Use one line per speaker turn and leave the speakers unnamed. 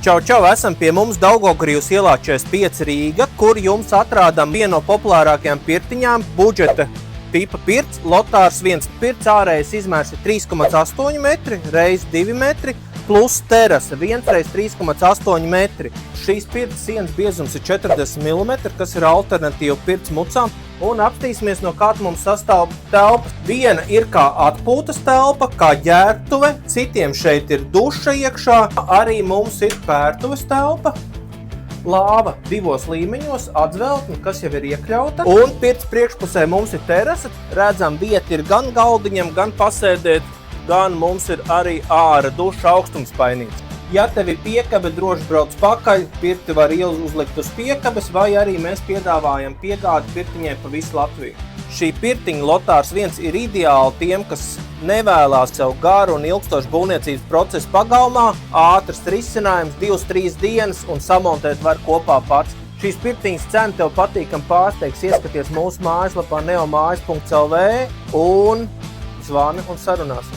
Čau, esam pie mums Daugavgrīvas ielā 45 Rīga, kur jums atrādām vienu no populārākajām pirtiņām budžeta tipa pirts. Lotārs viens pirts ārējais izmērs ir 3,8 metri reiz 2 metri plus terasa 1 reiz 3,8 metri. Šīs pirts sienas biezums ir 40 mm, kas ir alternatīva pirts mucām. Un apstīsimies, no kā mums sastāv telpas. Viena ir kā atpūtas telpa, kā ģērbtuve, citiem šeit ir duša iekšā, arī mums ir pērtuves telpa. Lāva 2 līmeņos, atzveltne, kas jau ir iekļauta. Un pirts priekšpusē mums ir terasa. Redzam, vieta ir gan galdiņam, gan pasēdēt, gan mums ir arī āra duša augstumspainīts. Ja tev ir piekabe, droši brauc pakaļ, pirti var uzlikt uz piekabes, vai arī mēs piedāvājam piegādi pirtiņai pa visu Latviju. Šī pirtiņa Lotārs 1 ir ideāli tiem, kas nevēlās sev garu un ilgstošu būvniecības procesu pagalmā, ātrs risinājums, 2-3 dienas un samontēt var kopā pats. Šīs pirtiņas cena tev patīkam pārsteigs, ieskaties mūsu mājaslapā neomājas.lv un zvani un sarunāsim.